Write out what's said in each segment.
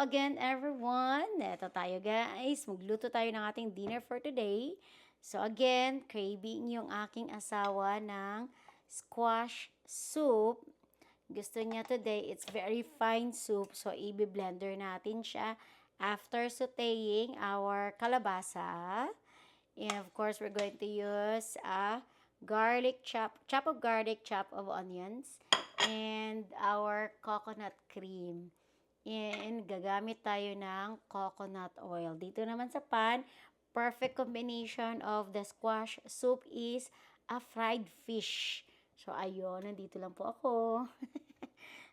again everyone, eto tayo guys, magluto tayo ng ating dinner for today. So again, craving yung aking asawa ng squash soup. Gusto niya today, it's very fine soup, so i-blender natin siya after sauteing our kalabasa. And of course, we're going to use a chop of garlic, chop of onions, and our coconut cream. And gagamit tayo ng coconut oil. Dito naman sa pan, perfect combination of the squash soup is a fried fish. So, ayun, nandito lang po ako.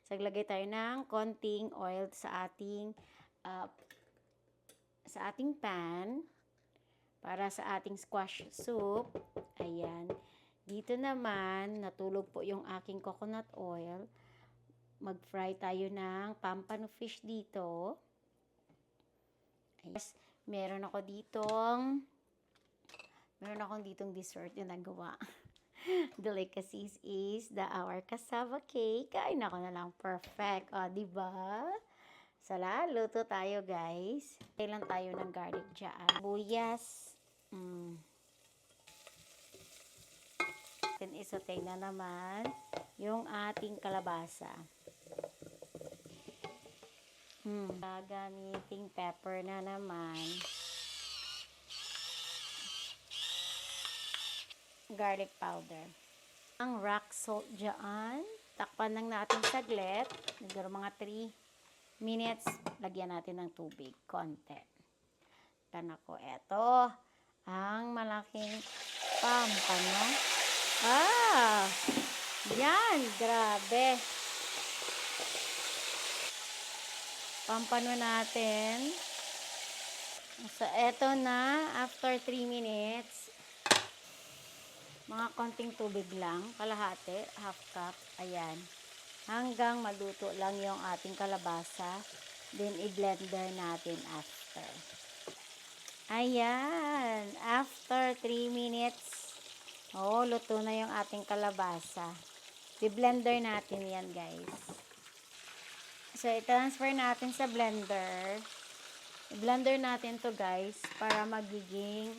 So, lagay tayo ng konting oil uh, sa ating pan para sa ating squash soup. Ayan. Dito naman, natulog po yung aking coconut oil. Mag-fry tayo ng pampano fish dito. Yes, meron akong ditong dessert na nagawa. Delicacies is our cassava cake. Ay, nako na lang, perfect. O, diba? Sala, luto tayo, guys. Kailan tayo ng garlic dyan. Buyas. Isotay na naman yung ating kalabasa. Gagamiting pepper na naman. Garlic powder. Ang rock salt dyan. Takpan lang natin saglit. Siguro mga 3 minutes. Lagyan natin ng tubig. Konti. Tanako, eto. Ang malaking pampano. Yan. Grabe. Pampano natin. So, eto na. After 3 minutes, mga konting tubig lang. Kalahati, half cup. Ayan. Hanggang maluto lang yung ating kalabasa. Then, i-blender natin after. Ayan. After 3 minutes, luto na yung ating kalabasa. I-blender natin yan, guys. So, i-transfer natin sa blender. I-blender natin to guys, para magiging,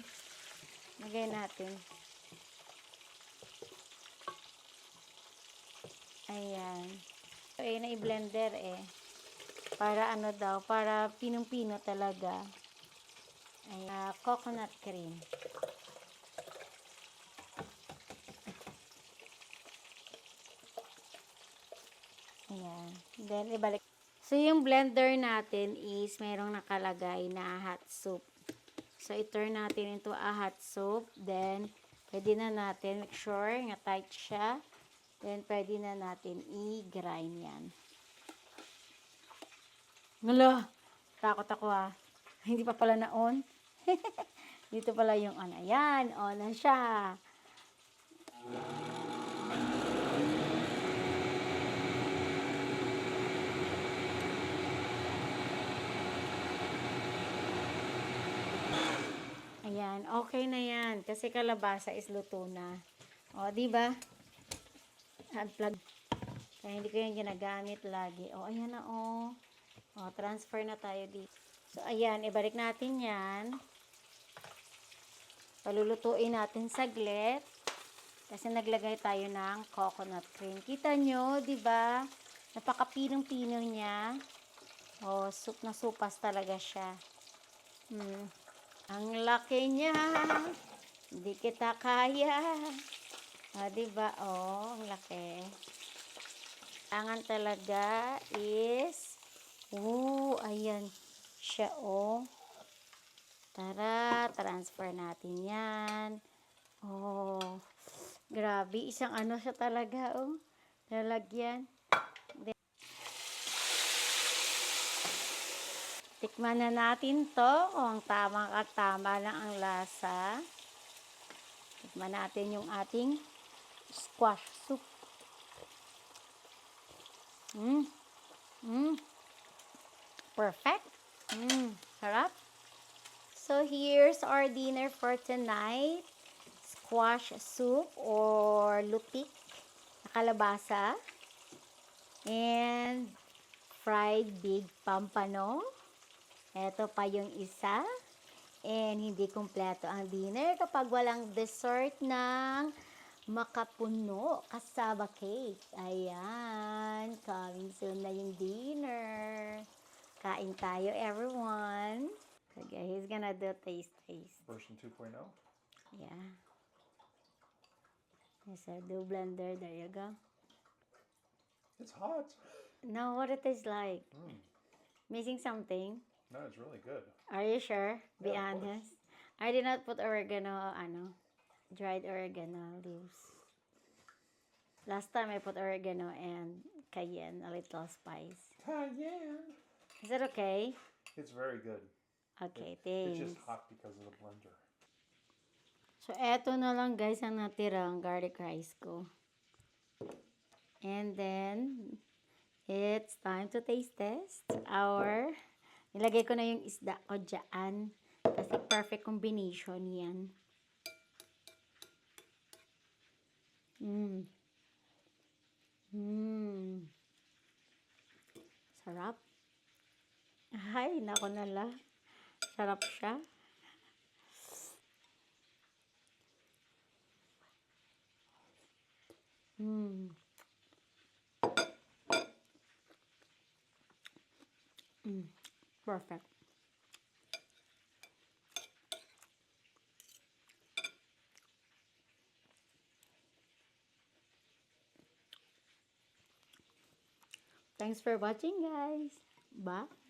lagay natin. Ayan. So, na i-blender para ano daw, para pinong-pino talaga. Ayan. Coconut cream. Ayan. Then, ibalik. So, yung blender natin is mayroong nakalagay na hot soup. So, i-turn natin into a hot soup. Then, pwede na natin make sure na tight siya. Then, pwede na natin i-grind yan. Ngala! Takot ako Hindi pa pala na-on. Dito pala yung on. Ayan, on na siya. Ayan, okay na yan. Kasi kalabasa is luto na. O, diba? Unplug. Kaya hindi ko yan ginagamit lagi. O, ayan na o. O, transfer na tayo dito. So, ayan, ibalik natin yan. Palulutuin natin saglit. Kasi naglagay tayo ng coconut cream. Kita nyo, diba? Napakapinong-pino niya. O, soup na supas talaga siya. Ang laki niya. Hindi kita kaya. Diba? Ang laki. Kailangan talaga is, ayan siya, Tara, transfer natin yan. Grabe. Isang ano siya talaga, lalagyan. Tikman na natin to kung tama lang ang lasa. Tikman natin yung ating squash soup. Perfect. Sarap. So, here's our dinner for tonight. Squash soup or lutik na kalabasa. And fried big pampano. Eto pa yung isa. And hindi kumpleto ang dinner kapag walang dessert ng makapuno kasaba cake. Ayan, coming soon na yung dinner. Kain tayo, everyone. Okay, he's gonna do taste. Version 2.0. Yeah. Yes, I do blender. There you go. It's hot. Now, what it is like? Mm. Missing something? No, it's really good. Are you sure? Be Yeah, of course. honest. I did not put oregano, dried oregano leaves. Last time I put oregano and cayenne, a little spice. Cayenne. Is that okay? It's very good. Okay, It's thanks. just hot because of the blender. So, eto na lang guys ang natirang garlic rice ko. And then, it's time to taste test our... Nilagay ko na yung isda ko dyan. Kasi perfect combination yan. Sarap. Ay, nako nala. Sarap siya. Perfect. Thanks for watching, guys. Bye.